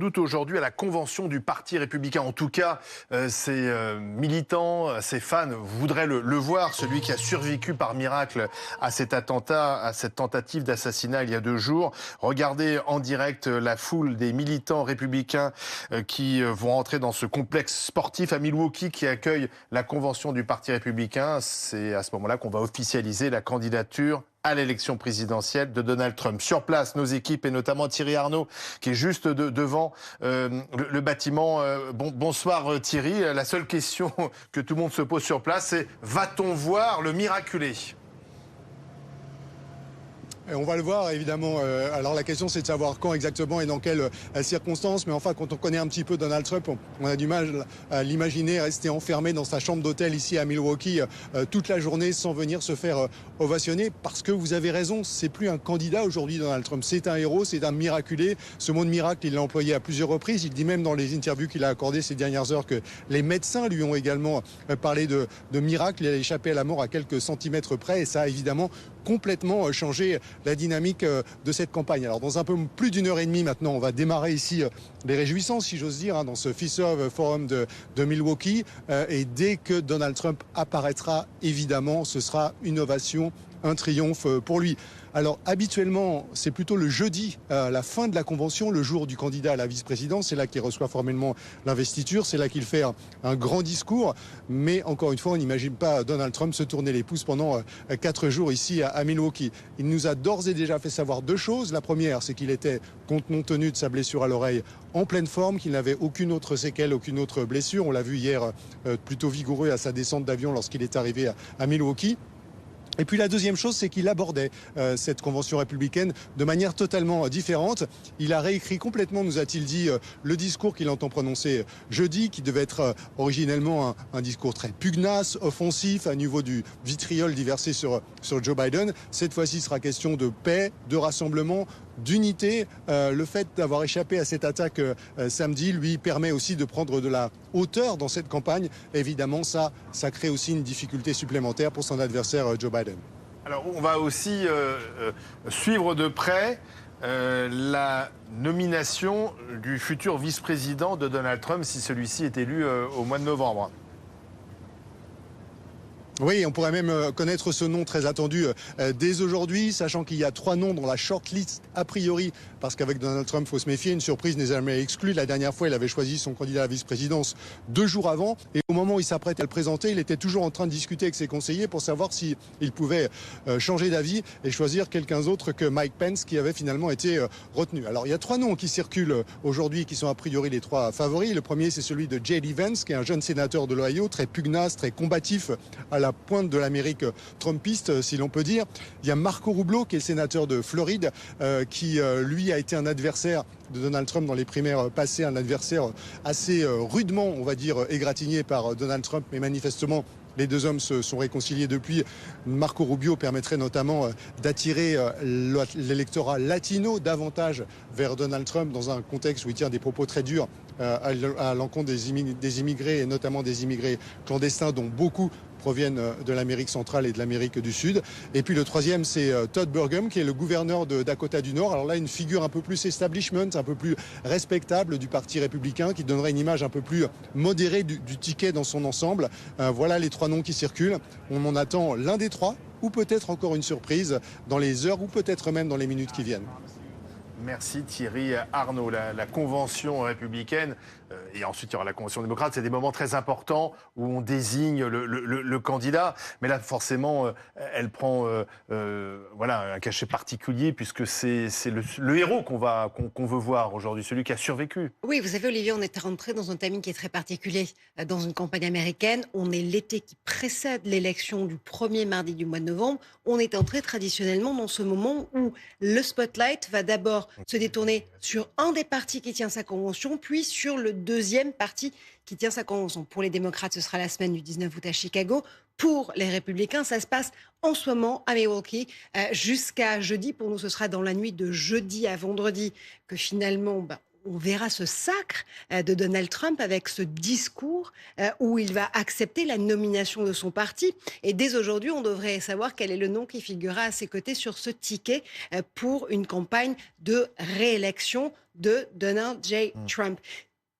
Doute aujourd'hui à la convention du Parti républicain. En tout cas, ses militants, ses fans voudraient le voir, celui qui a survécu par miracle à cet attentat, à cette tentative d'assassinat il y a 2 jours. Regardez en direct la foule des militants républicains qui vont entrer dans ce complexe sportif à Milwaukee qui accueille la convention du Parti républicain. C'est à ce moment-là qu'on va officialiser la candidature à l'élection présidentielle de Donald Trump. Sur place, nos équipes et notamment Thierry Arnaud qui est juste devant le bâtiment. Bonsoir Thierry. La seule question que tout le monde se pose sur place, c'est va-t-on voir le miraculé ? Et on va le voir évidemment. Alors la question c'est de savoir quand exactement et dans quelles circonstances. Mais enfin quand on connaît un petit peu Donald Trump, on a du mal à l'imaginer rester enfermé dans sa chambre d'hôtel ici à Milwaukee toute la journée sans venir se faire ovationner. Parce que vous avez raison, c'est plus un candidat aujourd'hui Donald Trump. C'est un héros, c'est un miraculé. Ce mot de miracle, il l'a employé à plusieurs reprises. Il dit même dans les interviews qu'il a accordées ces dernières heures que les médecins lui ont également parlé de miracle. Il a échappé à la mort à quelques centimètres près et ça a évidemment complètement changé la dynamique de cette campagne. Alors dans un peu plus d'1 heure et demie maintenant, on va démarrer ici les réjouissances, si j'ose dire, dans ce Fiserv Forum de Milwaukee. Et dès que Donald Trump apparaîtra, évidemment, ce sera une ovation, un triomphe pour lui. Alors habituellement, c'est plutôt le jeudi, la fin de la convention, le jour du candidat à la vice-présidence. C'est là qu'il reçoit formellement l'investiture, c'est là qu'il fait un grand discours. Mais encore une fois, on n'imagine pas Donald Trump se tourner les pouces pendant 4 jours ici à Milwaukee. Il nous a d'ores et déjà fait savoir 2 choses. La première, c'est qu'il était, compte tenu de sa blessure à l'oreille, en pleine forme, qu'il n'avait aucune autre séquelle, aucune autre blessure. On l'a vu hier plutôt vigoureux à sa descente d'avion lorsqu'il est arrivé à Milwaukee. Et puis la deuxième chose, c'est qu'il abordait cette convention républicaine de manière totalement différente. Il a réécrit complètement, nous a-t-il dit, le discours qu'il entend prononcer jeudi, qui devait être originellement un discours très pugnace, offensif, à niveau du vitriol déversé sur Joe Biden. Cette fois-ci, il sera question de paix, de rassemblement, d'unité. Le fait d'avoir échappé à cette attaque samedi lui permet aussi de prendre de la hauteur dans cette campagne. Évidemment, ça crée aussi une difficulté supplémentaire pour son adversaire Joe Biden. Alors on va aussi suivre de près la nomination du futur vice-président de Donald Trump si celui-ci est élu au mois de novembre. Oui, on pourrait même connaître ce nom très attendu dès aujourd'hui, sachant qu'il y a 3 noms dans la shortlist a priori, parce qu'avec Donald Trump, il faut se méfier, une surprise n'est jamais exclue. La dernière fois, il avait choisi son candidat à la vice-présidence 2 jours avant, et au moment où il s'apprêtait à le présenter, il était toujours en train de discuter avec ses conseillers pour savoir s'il pouvait changer d'avis et choisir quelqu'un d'autre que Mike Pence, qui avait finalement été retenu. Alors, il y a 3 noms qui circulent aujourd'hui, qui sont a priori les 3 favoris. Le premier, c'est celui de J.D. Vance, qui est un jeune sénateur de l'Ohio, très pugnace, très combatif, à la pointe de l'Amérique trumpiste, si l'on peut dire. Il y a Marco Rubio, qui est le sénateur de Floride, qui, lui, a été un adversaire de Donald Trump dans les primaires passées, un adversaire assez rudement, on va dire, égratigné par Donald Trump, mais manifestement, les 2 hommes se sont réconciliés depuis. Marco Rubio permettrait notamment d'attirer l'électorat latino davantage vers Donald Trump dans un contexte où il tient des propos très durs à l'encontre des immigrés et notamment des immigrés clandestins dont beaucoup proviennent de l'Amérique centrale et de l'Amérique du Sud. Et puis le troisième, c'est Todd Burgum, qui est le gouverneur de Dakota du Nord. Alors là, une figure un peu plus establishment, un peu plus respectable du Parti républicain, qui donnerait une image un peu plus modérée du ticket dans son ensemble. Voilà les 3 noms qui circulent. On en attend l'un des 3, ou peut-être encore une surprise dans les heures, ou peut-être même dans les minutes qui viennent. Merci Thierry Arnaud. La convention républicaine, et ensuite il y aura la convention démocrate, c'est des moments très importants où on désigne le candidat. Mais là, forcément, elle prend voilà, un cachet particulier puisque c'est le héros qu'on veut voir aujourd'hui, celui qui a survécu. Oui, vous savez, Olivier, on est rentré dans un timing qui est très particulier dans une campagne américaine. On est l'été qui précède l'élection du premier mardi du mois de novembre. On est entré traditionnellement dans ce moment où le spotlight va d'abord se détourner sur un des partis qui tient sa convention, puis sur le deuxième parti qui tient sa convention. Pour les démocrates, ce sera la semaine du 19 août à Chicago. Pour les républicains, ça se passe en ce moment à Milwaukee jusqu'à jeudi. Pour nous, ce sera dans la nuit de jeudi à vendredi que finalement... on verra ce sacre de Donald Trump avec ce discours où il va accepter la nomination de son parti. Et dès aujourd'hui, on devrait savoir quel est le nom qui figurera à ses côtés sur ce ticket pour une campagne de réélection de Donald J. Trump.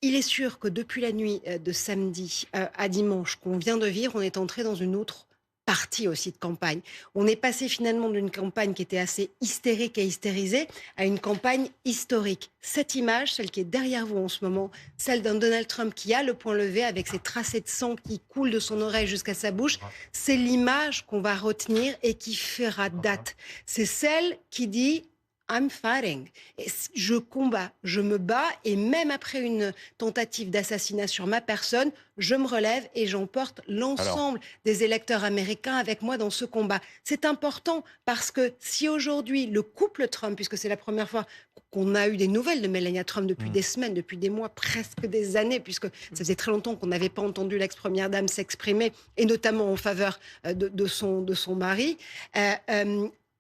Il est sûr que depuis la nuit de samedi à dimanche qu'on vient de vivre, on est entré dans une autre partie aussi de campagne. On est passé finalement d'une campagne qui était assez hystérique et hystérisée à une campagne historique. Cette image, celle qui est derrière vous en ce moment, celle d'un Donald Trump qui a le poing levé avec ses tracés de sang qui coulent de son oreille jusqu'à sa bouche, c'est l'image qu'on va retenir et qui fera date. C'est celle qui dit I'm fighting. Et je combats, je me bats et même après une tentative d'assassinat sur ma personne, je me relève et j'emporte l'ensemble des électeurs américains avec moi dans ce combat. C'est important parce que si aujourd'hui le couple Trump, puisque c'est la première fois qu'on a eu des nouvelles de Melania Trump depuis des semaines, depuis des mois, presque des années, puisque ça faisait très longtemps qu'on n'avait pas entendu l'ex-première dame s'exprimer, et notamment en faveur de son mari,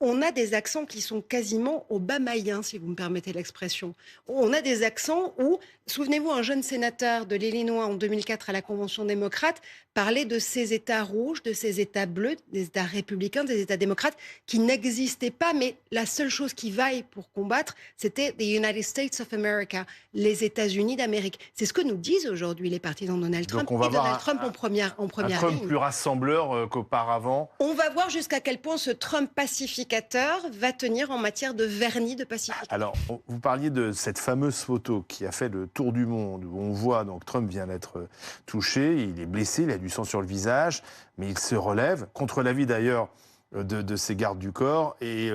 on a des accents qui sont quasiment obamaïens, si vous me permettez l'expression. On a des accents où, souvenez-vous, un jeune sénateur de l'Illinois en 2004 à la Convention démocrate parlait de ces États rouges, de ces États bleus, des États républicains, des États démocrates qui n'existaient pas, mais la seule chose qui vaille pour combattre, c'était the United States of America, les États-Unis d'Amérique. C'est ce que nous disent aujourd'hui les partisans de Donald Trump. Donc on va et Donald Trump en première un Trump ligne. plus rassembleur qu'auparavant. On va voir jusqu'à quel point ce Trump pacificateur va tenir en matière de vernis de pacification. Alors, vous parliez de cette fameuse photo qui a fait le tour du monde, où on voit donc Trump vient d'être touché, il est blessé, il a du sang sur le visage, mais il se relève, contre l'avis d'ailleurs de ses gardes du corps, et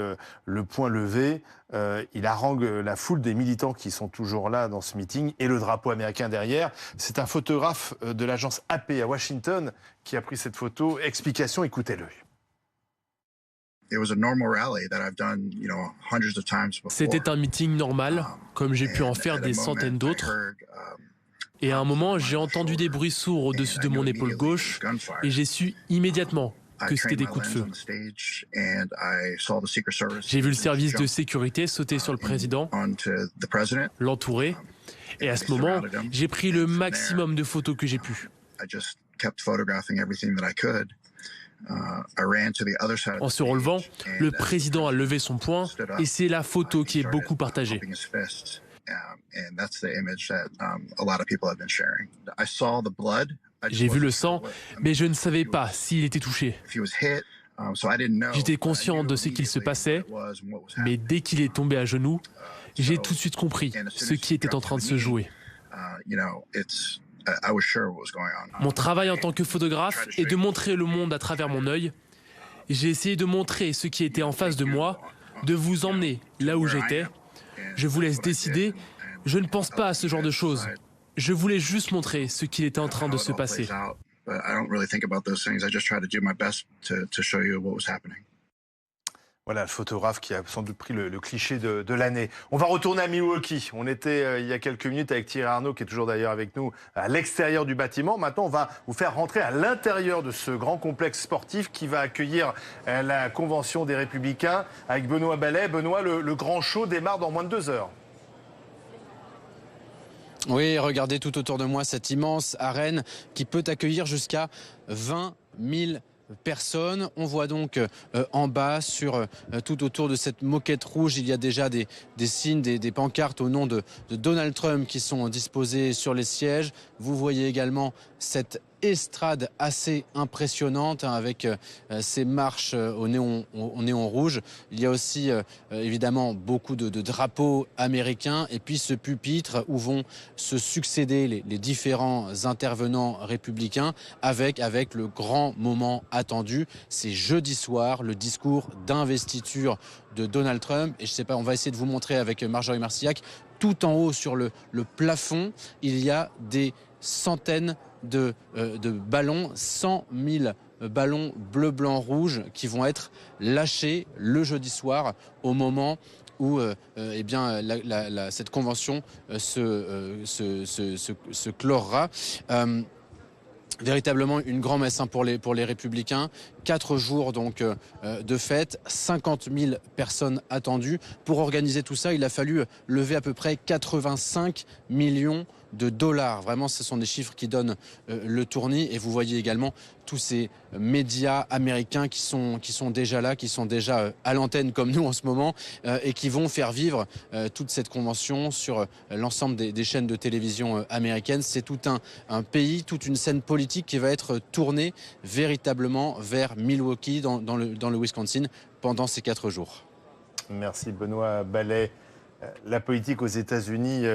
le poing levé, il harangue la foule des militants qui sont toujours là dans ce meeting, et le drapeau américain derrière. C'est un photographe de l'agence AP à Washington qui a pris cette photo. Explication, écoutez-le. C'était un meeting normal, comme j'ai pu en faire des centaines d'autres. Et à un moment, j'ai entendu des bruits sourds au-dessus de mon épaule gauche et j'ai su immédiatement que c'était des coups de feu. J'ai vu le service de sécurité sauter sur le président, l'entourer, et à ce moment, j'ai pris le maximum de photos que j'ai pu. En se relevant, le président a levé son poing et c'est la photo qui est beaucoup partagée. J'ai vu le sang, mais je ne savais pas s'il était touché. J'étais conscient de ce qu'il se passait, mais dès qu'il est tombé à genoux, j'ai tout de suite compris ce qui était en train de se jouer. Mon travail en tant que photographe est de montrer le monde à travers mon œil. J'ai essayé de montrer ce qui était en face de moi, de vous emmener là où j'étais. Je vous laisse décider. Je ne pense pas à ce genre de choses. Je voulais juste montrer ce qu'il était en train de se passer. Voilà, le photographe qui a sans doute pris le cliché de l'année. On va retourner à Milwaukee. On était il y a quelques minutes avec Thierry Arnaud, qui est toujours d'ailleurs avec nous, à l'extérieur du bâtiment. Maintenant, on va vous faire rentrer à l'intérieur de ce grand complexe sportif qui va accueillir la Convention des Républicains avec Benoît Ballet. Benoît, le grand show démarre dans moins de 2 heures. Oui, regardez tout autour de moi cette immense arène qui peut accueillir jusqu'à 20 000 personnes. On voit donc en bas, tout autour de cette moquette rouge, il y a déjà des signes, des pancartes au nom de Donald Trump qui sont disposées sur les sièges. Vous voyez également cette estrade assez impressionnante avec ces marches au néon rouge. Il y a aussi évidemment beaucoup de drapeaux américains et puis ce pupitre où vont se succéder les différents intervenants républicains avec le grand moment attendu. C'est jeudi soir, le discours d'investiture de Donald Trump. Et je sais pas, on va essayer de vous montrer avec Marjorie Marcillac. Tout en haut sur le plafond, il y a des centaines de ballons, 100 000 ballons bleu, blanc, rouge qui vont être lâchés le jeudi soir au moment où cette convention se clorera. Véritablement une grand-messe pour les républicains 4 jours donc de fête, 50 000 personnes attendues. Pour organiser tout ça, il a fallu lever à peu près 85 millions de dollars. Vraiment, ce sont des chiffres qui donnent le tournis. Et vous voyez également tous ces médias américains qui sont déjà là, qui sont déjà à l'antenne comme nous en ce moment et qui vont faire vivre toute cette convention sur l'ensemble des chaînes de télévision américaines. C'est tout un pays, toute une scène politique qui va être tournée véritablement vers Milwaukee dans le Wisconsin pendant ces 4 jours. Merci Benoît Ballet. La politique aux États-Unis,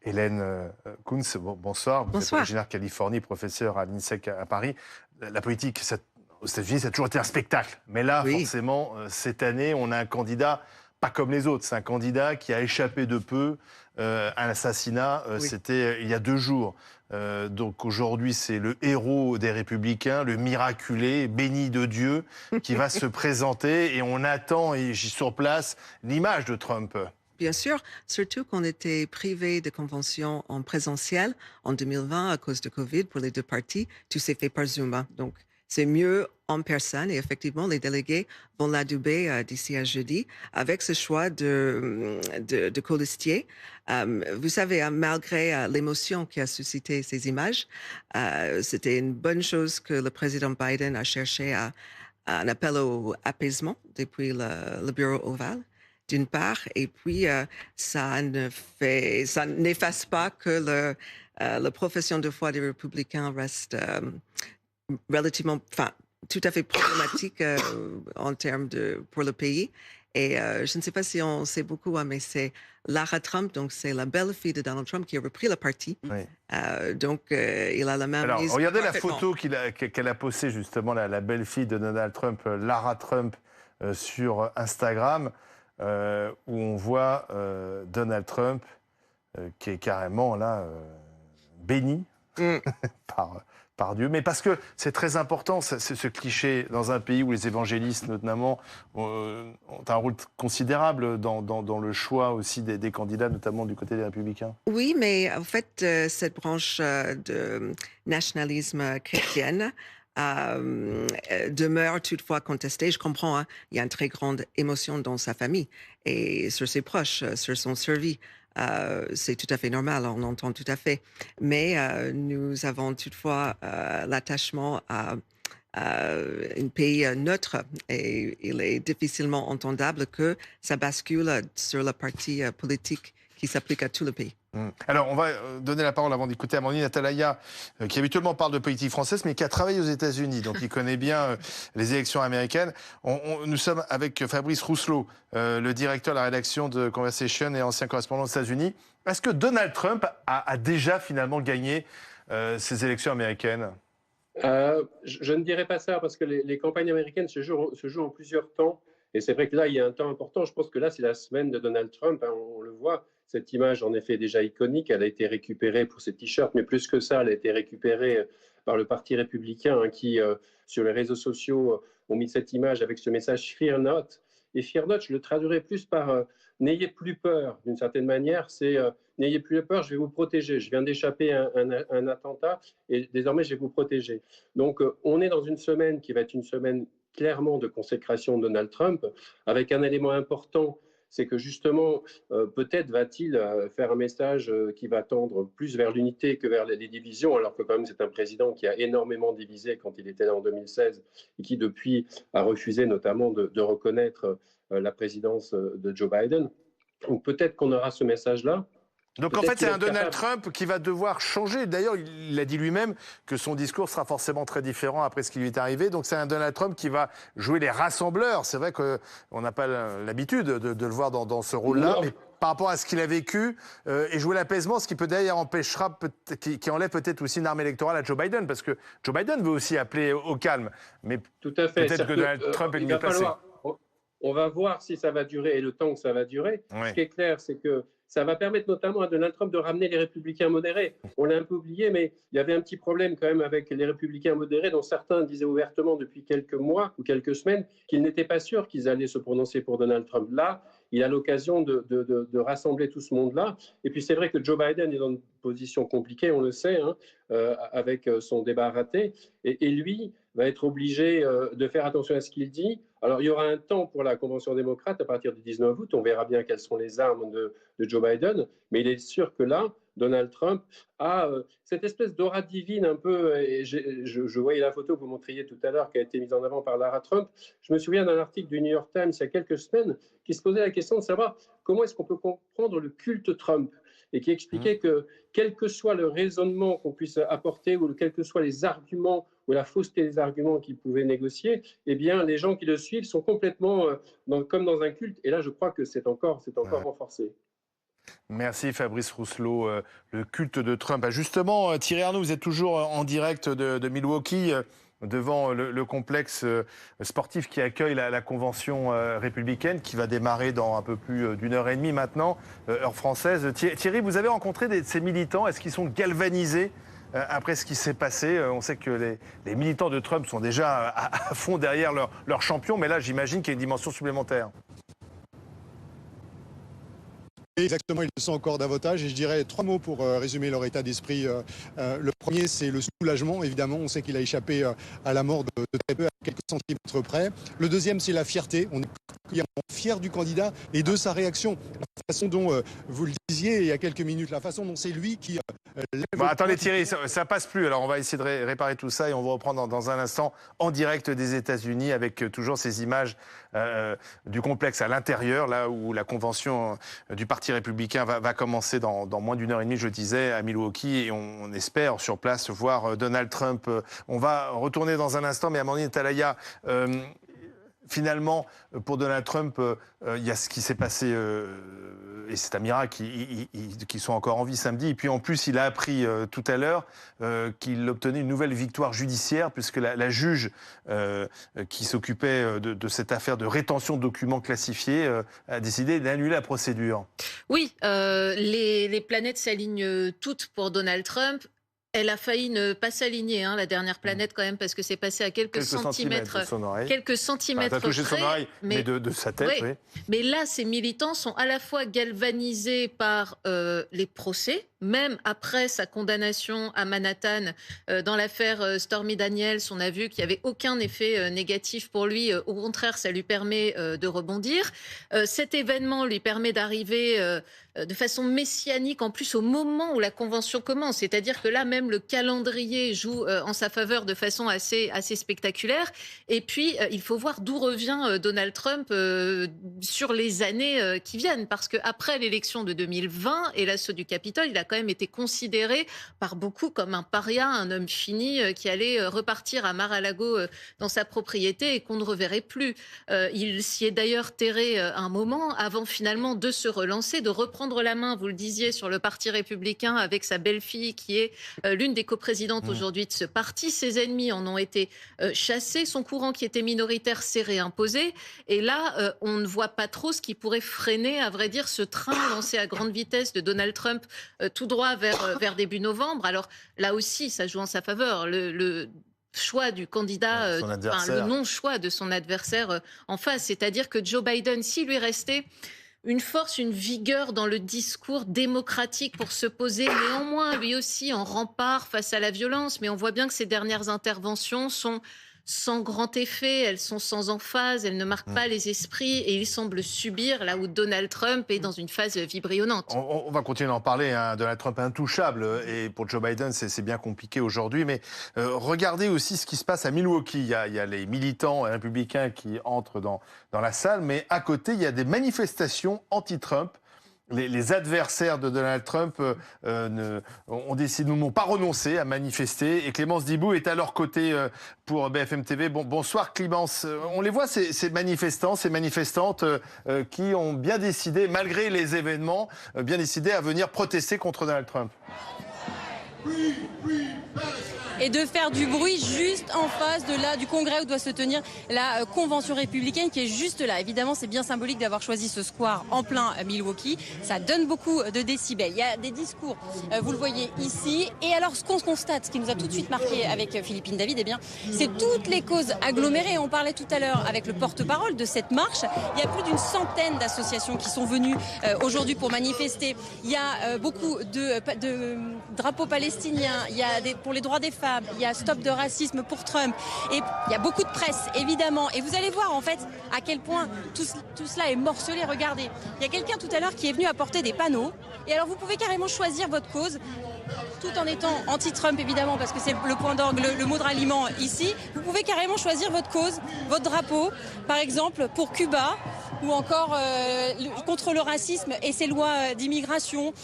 Hélène Kuntz, bonsoir. Vous êtes originaire de Californie, professeur à l'INSEC à Paris. La politique aux États-Unis, ça a toujours été un spectacle. Mais là, forcément, cette année, on a un candidat pas comme les autres. C'est un candidat qui a échappé de peu à l'assassinat. C'était il y a 2 jours. Donc aujourd'hui, c'est le héros des Républicains, le miraculé, béni de Dieu, qui va se présenter. Et on attend, et sur place, l'image de Trump. Bien sûr, surtout qu'on était privé de convention en présentiel en 2020 à cause de Covid pour les 2 partis. Tout s'est fait par Zoom. Donc, c'est mieux en personne. Et effectivement, les délégués vont l'adouber d'ici à jeudi avec ce choix de colistier. Vous savez, malgré l'émotion qui a suscité ces images, c'était une bonne chose que le président Biden a cherché un appel au apaisement depuis le bureau ovale. D'une part, et puis ça n'efface pas que la profession de foi des républicains reste relativement, tout à fait problématique en termes pour le pays. Et je ne sais pas si on sait beaucoup, mais c'est Lara Trump, donc c'est la belle-fille de Donald Trump qui a repris le parti. Donc il a la même. Alors regardez la photo qu'elle a postée justement, la belle-fille de Donald Trump, Lara Trump, sur Instagram. Où on voit Donald Trump qui est carrément là béni par Dieu. Mais parce que c'est très important, ce cliché, dans un pays où les évangélistes, notamment, ont un rôle considérable dans le choix aussi des candidats, notamment du côté des Républicains. Oui, mais en fait, cette branche de nationalisme chrétienne demeure toutefois contestée. Je comprends, il y a une très grande émotion dans sa famille et sur ses proches, sur son survie. C'est tout à fait normal, on entend tout à fait. Mais nous avons toutefois l'attachement à un pays neutre et il est difficilement entendable que ça bascule sur le parti politique qui s'applique à tout le pays. Alors, on va donner la parole avant d'écouter Amandine Atalaya, qui habituellement parle de politique française, mais qui a travaillé aux États-Unis, donc il connaît bien les élections américaines. Nous sommes avec Fabrice Rousselot, le directeur de la rédaction de Conversation et ancien correspondant aux États-Unis. Est-ce que Donald Trump a déjà finalement gagné ces élections américaines ? Je ne dirais pas ça, parce que les campagnes américaines se jouent en plusieurs temps. Et c'est vrai que là, il y a un temps important. Je pense que là, c'est la semaine de Donald Trump. On le voit. Cette image, en effet, est déjà iconique. Elle a été récupérée pour ses t-shirts. Mais plus que ça, elle a été récupérée par le Parti républicain qui, sur les réseaux sociaux, ont mis cette image avec ce message « Fear not ». Et « Fear not », je le traduirais plus par « N'ayez plus peur ». D'une certaine manière, c'est « N'ayez plus peur, je vais vous protéger. Je viens d'échapper à un attentat et désormais, je vais vous protéger ». Donc, on est dans une semaine qui va être une semaine clairement de consécration de Donald Trump, avec un élément important, c'est que justement, peut-être va-t-il faire un message qui va tendre plus vers l'unité que vers les divisions, alors que quand même c'est un président qui a énormément divisé quand il était là en 2016 et qui depuis a refusé notamment de reconnaître la présidence de Joe Biden. Donc peut-être qu'on aura ce message-là. Donc en fait, c'est un Donald Trump qui va devoir changer. D'ailleurs, il a dit lui-même que son discours sera forcément très différent après ce qui lui est arrivé. Donc c'est un Donald Trump qui va jouer les rassembleurs. C'est vrai qu'on n'a pas l'habitude de le voir dans ce rôle-là, mais par rapport à ce qu'il a vécu, et jouer l'apaisement, ce qui peut d'ailleurs qui enlève peut-être aussi une arme électorale à Joe Biden, parce que Joe Biden veut aussi appeler au calme. Mais tout à fait. Peut-être que Donald Trump est mieux placé. On va voir si ça va durer et le temps que ça va durer. Ce qui est clair, c'est que ça va permettre notamment à Donald Trump de ramener les républicains modérés. On l'a un peu oublié, mais il y avait un petit problème quand même avec les républicains modérés, dont certains disaient ouvertement depuis quelques mois ou quelques semaines qu'ils n'étaient pas sûrs qu'ils allaient se prononcer pour Donald Trump. Là, il a l'occasion de rassembler tout ce monde-là. Et puis c'est vrai que Joe Biden est dans une position compliquée, on le sait, avec son débat raté. Et lui va être obligé de faire attention à ce qu'il dit. Alors, il y aura un temps pour la Convention démocrate à partir du 19 août. On verra bien quelles sont les armes de Joe Biden. Mais il est sûr que là, Donald Trump a cette espèce d'aura divine un peu. Et je voyais la photo que vous montriez tout à l'heure qui a été mise en avant par Lara Trump. Je me souviens d'un article du New York Times il y a quelques semaines qui se posait la question de savoir comment est-ce qu'on peut comprendre le culte Trump et qui expliquait que quel que soit le raisonnement qu'on puisse apporter ou quels que soient les arguments ou la fausseté des arguments qu'il pouvait négocier, eh bien, les gens qui le suivent sont complètement comme dans un culte. Et là, je crois que c'est encore renforcé. Merci Fabrice Rousselot. Le culte de Trump. Justement, Thierry Arnaud, vous êtes toujours en direct de Milwaukee, devant le complexe sportif qui accueille la convention républicaine qui va démarrer dans un peu plus d'une heure et demie maintenant, heure française. Thierry, vous avez rencontré ces militants. Est-ce qu'ils sont galvanisés après ce qui s'est passé? On sait que les militants de Trump sont déjà à fond derrière leur champion, mais là, j'imagine qu'il y a une dimension supplémentaire. Exactement, ils le sont encore davantage et je dirais 3 mots pour résumer leur état d'esprit. Le premier, c'est le soulagement, évidemment. On sait qu'il a échappé à la mort de très peu, à quelques centimètres près. Le deuxième, c'est la fierté. On est fier du candidat et de sa réaction. La façon dont, vous le disiez il y a quelques minutes, la façon dont c'est lui qui lève... Bon, attendez Thierry, ça passe plus. Alors on va essayer de réparer tout ça et on va reprendre dans un instant en direct des États-Unis avec toujours ces images du complexe à l'intérieur, là où la convention du Parti républicain va commencer dans moins d'une heure et demie, je disais, à Milwaukee. Et on espère sur place voir Donald Trump. On va retourner dans un instant, mais Amandine Talaya... Finalement, pour Donald Trump, il y a ce qui s'est passé, et c'est un miracle qu'ils sont encore en vie samedi. Et puis en plus, il a appris tout à l'heure qu'il obtenait une nouvelle victoire judiciaire, puisque la juge qui s'occupait de cette affaire de rétention de documents classifiés a décidé d'annuler la procédure. Oui, les planètes s'alignent toutes pour Donald Trump. Elle a failli ne pas s'aligner, la dernière planète quand même, parce que c'est passé à quelques centimètres de son oreille. Quelques centimètres t'as touché près, son oreille, mais de sa tête, oui. Mais là, ces militants sont à la fois galvanisés par les procès, même après sa condamnation à Manhattan dans l'affaire Stormy Daniels, on a vu qu'il n'y avait aucun effet négatif pour lui. Au contraire, ça lui permet de rebondir. Cet événement lui permet d'arriver de façon messianique, en plus au moment où la convention commence. C'est-à-dire que là, même le calendrier joue en sa faveur de façon assez spectaculaire. Et puis, il faut voir d'où revient Donald Trump sur les années qui viennent. Parce qu'après l'élection de 2020 et l'assaut du Capitole, il a quand même été considéré par beaucoup comme un paria, un homme fini qui allait repartir à Mar-a-Lago dans sa propriété et qu'on ne reverrait plus. Il s'y est d'ailleurs terré un moment avant finalement de se relancer, de reprendre la main, vous le disiez, sur le Parti républicain avec sa belle-fille qui est l'une des coprésidentes aujourd'hui de ce parti. Ses ennemis en ont été chassés. Son courant qui était minoritaire s'est réimposé. Et là, on ne voit pas trop ce qui pourrait freiner, à vrai dire, ce train lancé à grande vitesse de Donald Trump tout droit vers début novembre. Alors là aussi, ça joue en sa faveur. Le choix du candidat, le non-choix de son adversaire en face. C'est-à-dire que Joe Biden, s'il lui restait une force, une vigueur dans le discours démocratique pour se poser néanmoins, lui aussi, en rempart face à la violence. Mais on voit bien que ces dernières interventions sont sans grand effet, elles sont sans emphase, elles ne marquent pas les esprits et il semble subir là où Donald Trump est dans une phase vibrillonnante. On va continuer d'en parler, Donald Trump intouchable et pour Joe Biden c'est bien compliqué aujourd'hui, mais regardez aussi ce qui se passe à Milwaukee. Il y a les militants républicains qui entrent dans la salle, mais à côté il y a des manifestations anti-Trump. Les adversaires de Donald Trump n'ont pas renoncé à manifester et Clémence Dibou est à leur côté pour BFM TV. Bonsoir Clémence. On les voit ces manifestants, ces manifestantes qui ont bien décidé, malgré les événements, bien décidé à venir protester contre Donald Trump. et de faire du bruit juste en face du congrès où doit se tenir la convention républicaine qui est juste là. Évidemment, c'est bien symbolique d'avoir choisi ce square en plein Milwaukee. Ça donne beaucoup de décibels. Il y a des discours, vous le voyez ici. Et alors, ce qu'on constate, ce qui nous a tout de suite marqué avec Philippine David, eh bien, c'est toutes les causes agglomérées. On parlait tout à l'heure avec le porte-parole de cette marche. Il y a plus d'une centaine d'associations qui sont venues aujourd'hui pour manifester. Il y a beaucoup de drapeaux palestiniens. Il y a pour les droits des femmes. Il y a Stop de racisme pour Trump. Et il y a beaucoup de presse, évidemment. Et vous allez voir, en fait, à quel point tout cela est morcelé. Regardez, il y a quelqu'un tout à l'heure qui est venu apporter des panneaux. Et alors, vous pouvez carrément choisir votre cause, tout en étant anti-Trump, évidemment, parce que c'est le point d'orgue, le mot de ralliement ici. Vous pouvez carrément choisir votre cause, votre drapeau, par exemple, pour Cuba, ou encore contre le racisme et ses lois d'immigration,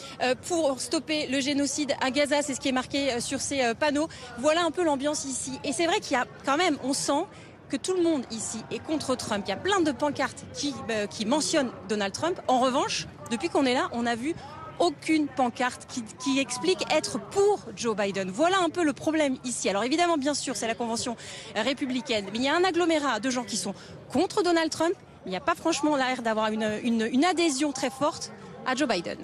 pour stopper le génocide à Gaza, c'est ce qui est marqué sur ces panneaux. Voilà un peu l'ambiance ici. Et c'est vrai qu'il y a quand même, on sent que tout le monde ici est contre Trump. Il y a plein de pancartes qui mentionnent Donald Trump. En revanche, depuis qu'on est là, on a vu aucune pancarte qui explique être pour Joe Biden. Voilà un peu le problème ici. Alors évidemment, bien sûr, c'est la convention républicaine, mais il y a un agglomérat de gens qui sont contre Donald Trump. Il n'y a pas franchement l'air d'avoir une adhésion très forte à Joe Biden.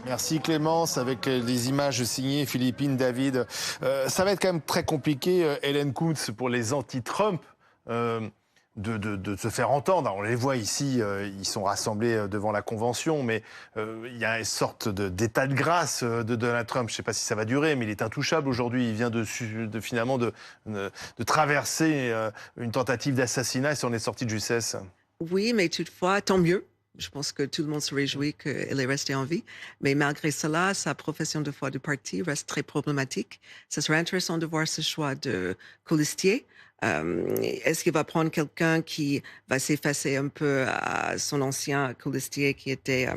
Merci Clémence, avec les images signées Philippine David. Ça va être quand même très compliqué, Hélène Kuntz, pour les anti-Trump. De se faire entendre. On les voit ici, ils sont rassemblés devant la Convention, mais il y a une sorte d'état de grâce de Donald Trump. Je ne sais pas si ça va durer, mais il est intouchable aujourd'hui. Il vient finalement de traverser une tentative d'assassinat et s'en est sorti de justesse. Oui, mais toutefois, tant mieux. Je pense que tout le monde se réjouit qu'elle est restée en vie. Mais malgré cela, sa profession de foi du parti reste très problématique. Ce serait intéressant de voir ce choix de colistier. Est-ce qu'il va prendre quelqu'un qui va s'effacer un peu à son ancien colistier qui était...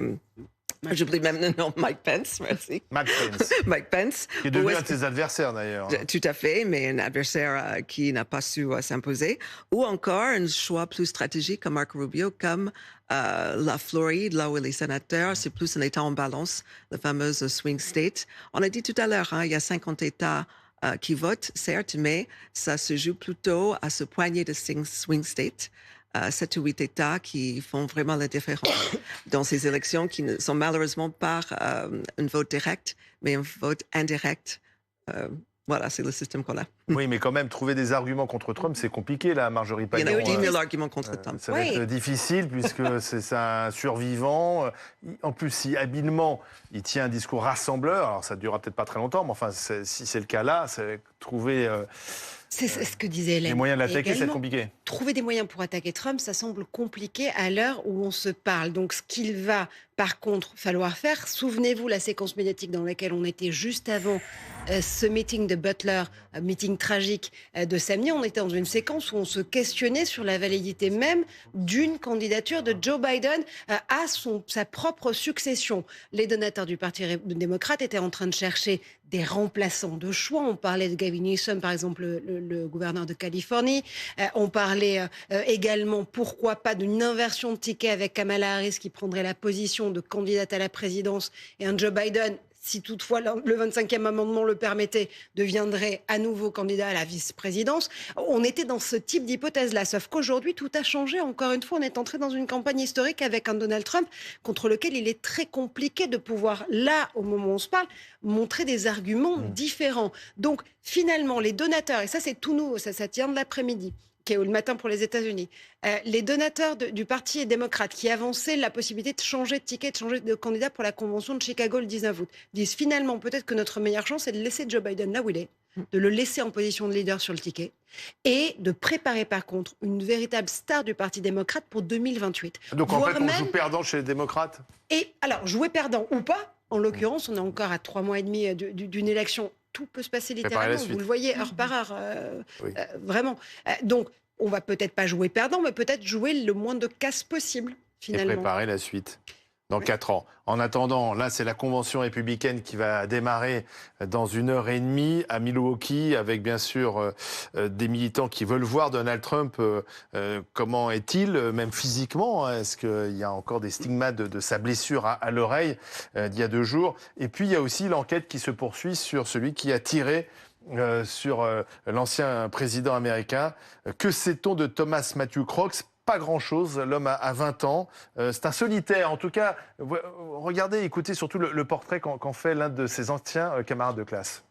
j'oublie même le nom, Mike Pence, merci. Mike Pence. Mike Pence. Qui est devenu un de ses adversaires, d'ailleurs. Tout à fait, mais un adversaire qui n'a pas su s'imposer. Ou encore un choix plus stratégique comme Marco Rubio, comme la Floride, là où il est sénateur, c'est plus un État en balance, la fameuse swing state. On a dit tout à l'heure, il y a 50 États qui votent, certes, mais ça se joue plutôt à ce poignet de swing states. 7 ou 8 États qui font vraiment la différence dans ces élections qui ne sont malheureusement pas un vote direct, mais un vote indirect. Voilà, c'est le système qu'on a. Oui, mais quand même, trouver des arguments contre Trump, c'est compliqué, là, Marjorie Panon. Il y a 10 000 arguments contre Trump. Ça va être difficile, puisque c'est un survivant. En plus, si habilement, il tient un discours rassembleur, alors ça ne durera peut-être pas très longtemps, mais enfin, si c'est le cas là, c'est trouver... C'est ce que disait Hélène. Les moyens de l'attaquer, c'est compliqué. Trouver des moyens pour attaquer Trump, ça semble compliqué à l'heure où on se parle. Donc, ce qu'il va, par contre, falloir faire, souvenez-vous la séquence médiatique dans laquelle on était juste avant ce meeting de Butler, un meeting tragique de samedi. On était dans une séquence où on se questionnait sur la validité même d'une candidature de Joe Biden à sa propre succession. Les donateurs du Parti démocrate étaient en train de chercher des remplaçants de choix. On parlait de Gavin Newsom, par exemple, le gouverneur de Californie. On parlait également, pourquoi pas, d'une inversion de ticket avec Kamala Harris qui prendrait la position de candidate à la présidence et un Joe Biden, si toutefois le 25e amendement le permettait, deviendrait à nouveau candidat à la vice-présidence. On était dans ce type d'hypothèse-là, sauf qu'aujourd'hui, tout a changé. Encore une fois, on est entré dans une campagne historique avec un Donald Trump contre lequel il est très compliqué de pouvoir, là, au moment où on se parle, montrer des arguments différents. Donc, finalement, les donateurs, et ça c'est tout nouveau, ça tient de l'après-midi, qui est le matin pour les États-Unis, les donateurs du Parti démocrate qui avançaient la possibilité de changer de ticket, de changer de candidat pour la convention de Chicago le 19 août, disent finalement peut-être que notre meilleure chance c'est de laisser Joe Biden là où il est, de le laisser en position de leader sur le ticket et de préparer par contre une véritable star du Parti démocrate pour 2028. Donc en fait on joue perdant chez les démocrates. Et alors jouer perdant ou pas, en l'occurrence on est encore à 3 mois et demi d'une élection. Tout peut se passer littéralement, vous le voyez, heure par heure, vraiment. Donc, on va peut-être pas jouer perdant, mais peut-être jouer le moins de casse possible, finalement. Et préparer la suite dans 4 ans. En attendant, là, c'est la convention républicaine qui va démarrer dans 1h30 à Milwaukee, avec bien sûr des militants qui veulent voir Donald Trump. Comment est-il, même physiquement? Est-ce qu'il y a encore des stigmates de sa blessure à l'oreille d'il y a 2 jours? Et puis, il y a aussi l'enquête qui se poursuit sur celui qui a tiré sur l'ancien président américain. Que sait-on de Thomas Matthew Crooks? Pas grand-chose, l'homme a 20 ans. C'est un solitaire, en tout cas. Regardez, écoutez surtout le portrait qu'en fait l'un de ses anciens camarades de classe.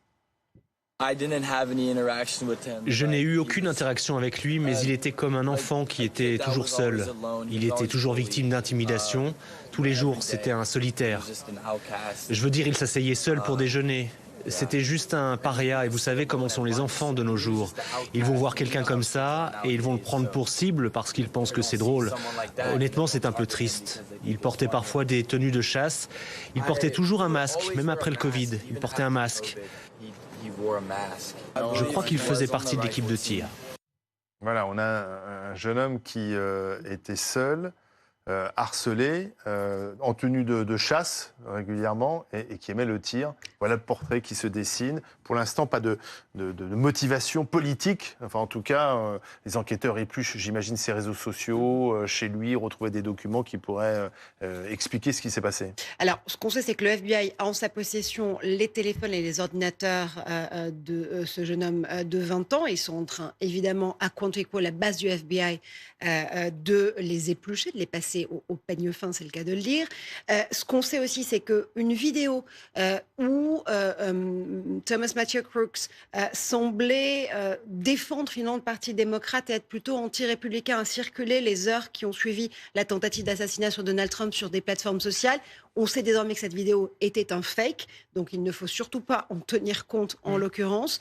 Je n'ai eu aucune interaction avec lui, mais il était comme un enfant qui était toujours seul. Il était toujours victime d'intimidation. Tous les jours, c'était un solitaire. Je veux dire, il s'asseyait seul pour déjeuner. C'était juste un paria, et vous savez comment sont les enfants de nos jours. Ils vont voir quelqu'un comme ça et ils vont le prendre pour cible parce qu'ils pensent que c'est drôle. Honnêtement, c'est un peu triste. Il portait parfois des tenues de chasse. Il portait toujours un masque, même après le Covid. Il portait un masque. Je crois qu'il faisait partie de l'équipe de tir. Voilà, on a un jeune homme qui était seul, harcelé, en tenue de chasse régulièrement et qui aimait le tir. Voilà le portrait qui se dessine. Pour l'instant, pas de motivation politique. Enfin, en tout cas, les enquêteurs épluchent, j'imagine, ses réseaux sociaux, chez lui, retrouver des documents qui pourraient expliquer ce qui s'est passé. Alors, ce qu'on sait, c'est que le FBI a en sa possession les téléphones et les ordinateurs de ce jeune homme de 20 ans. Ils sont en train, évidemment, à Quantico, la base du FBI, de les éplucher, de les passer au peigne fin, c'est le cas de le dire. Ce qu'on sait aussi, c'est qu'une vidéo où Thomas Matthew Crooks semblait défendre finalement le Parti démocrate et être plutôt anti-républicain, a circulé les heures qui ont suivi la tentative d'assassinat sur Donald Trump sur des plateformes sociales. On sait désormais que cette vidéo était un fake, donc il ne faut surtout pas en tenir compte en l'occurrence.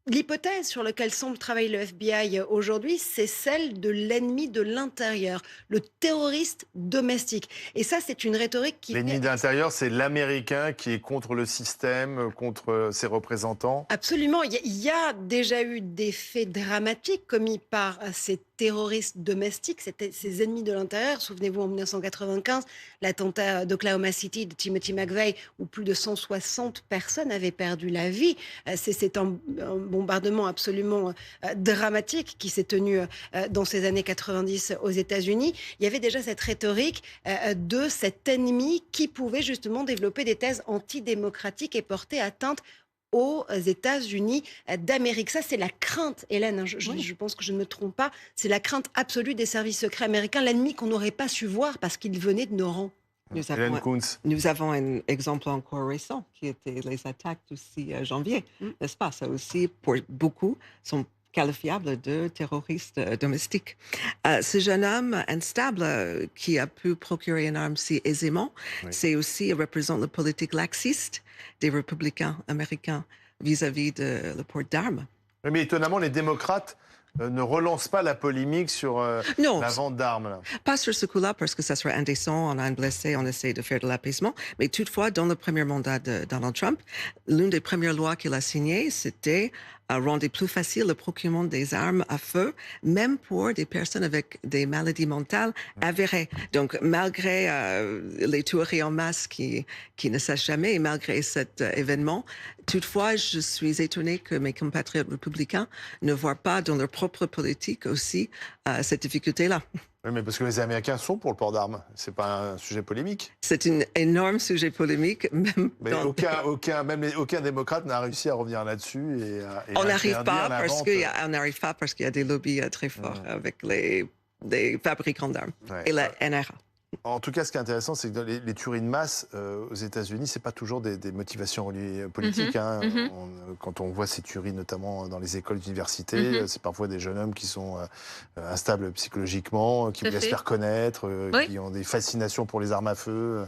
L'hypothèse sur laquelle semble travailler le FBI aujourd'hui, c'est celle de l'ennemi de l'intérieur, le terroriste domestique. Et ça, c'est une rhétorique qui... L'ennemi de l'intérieur, c'est l'Américain qui est contre le système, contre ses représentants. Absolument. Il y a déjà eu des faits dramatiques commis par ces terroristes domestiques, c'était ces ennemis de l'intérieur. Souvenez-vous, en 1995, l'attentat d'Oklahoma City de Timothy McVeigh, où plus de 160 personnes avaient perdu la vie. C'est un bombardement absolument dramatique qui s'est tenu dans ces années 90 aux États-Unis. Il y avait déjà cette rhétorique de cet ennemi qui pouvait justement développer des thèses antidémocratiques et porter atteinte aux États-Unis d'Amérique. Ça, c'est la crainte, Hélène, je pense que je ne me trompe pas, c'est la crainte absolue des services secrets américains, l'ennemi qu'on n'aurait pas su voir parce qu'il venait de nos rangs. Nous avons un exemple encore récent qui était les attaques du 6 janvier, n'est-ce pas? Ça aussi, pour beaucoup, sont qualifiables de terroristes domestiques. Ce jeune homme instable qui a pu procurer une arme si aisément, c'est aussi représente la politique laxiste des républicains américains vis-à-vis de le port d'armes. Oui, mais étonnamment, les démocrates ne relancent pas la polémique sur la vente d'armes. Là. Pas sur ce coup-là, parce que ça serait indécent, on a un blessé, on essaie de faire de l'apaisement. Mais toutefois, dans le premier mandat de Donald Trump, l'une des premières lois qu'il a signées, c'était rendre plus facile le procurement des armes à feu, même pour des personnes avec des maladies mentales avérées. Donc, malgré les tueries en masse qui ne cessent jamais, et malgré cet événement, toutefois, je suis étonnée que mes compatriotes républicains ne voient pas dans leur propre politique aussi cette difficulté-là. Oui, mais parce que les Américains sont pour le port d'armes. C'est pas un sujet polémique. C'est un énorme sujet polémique. Mais aucun démocrate n'a réussi à revenir là-dessus. On n'arrive pas parce qu'il y a des lobbies très forts avec les fabricants d'armes et la NRA. En tout cas, ce qui est intéressant, c'est que les tueries de masse aux États-Unis, c'est pas toujours des motivations politiques. Quand on voit ces tueries, notamment dans les écoles d'université, c'est parfois des jeunes hommes qui sont instables psychologiquement, qui voulaient se faire connaître, qui ont des fascinations pour les armes à feu.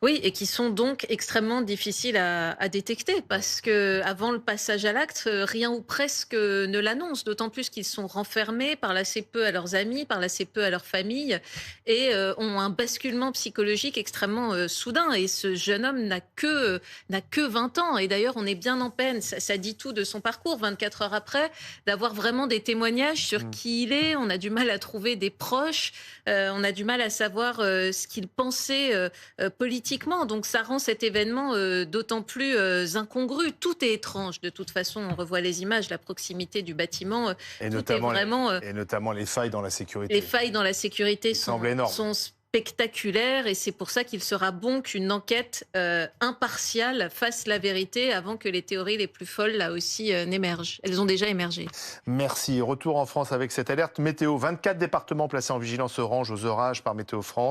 Oui, et qui sont donc extrêmement difficiles à détecter parce que avant le passage à l'acte, rien ou presque ne l'annonce. D'autant plus qu'ils sont renfermés, parlent assez peu à leurs amis, parlent assez peu à leur famille et ont un basculement psychologique extrêmement soudain. Et ce jeune homme n'a que 20 ans. Et d'ailleurs, on est bien en peine. Ça dit tout de son parcours. 24 heures après, d'avoir vraiment des témoignages sur qui il est. On a du mal à trouver des proches. On a du mal à savoir ce qu'il pensait politiquement. Donc ça rend cet événement d'autant plus incongru. Tout est étrange de toute façon. On revoit les images, la proximité du bâtiment. Et notamment les failles dans la sécurité. Les failles dans la sécurité sont spectaculaire et c'est pour ça qu'il sera bon qu'une enquête impartiale fasse la vérité avant que les théories les plus folles là aussi n'émergent. Elles ont déjà émergé. Merci. Retour en France avec cette alerte météo. 24 départements placés en vigilance orange aux orages par Météo France.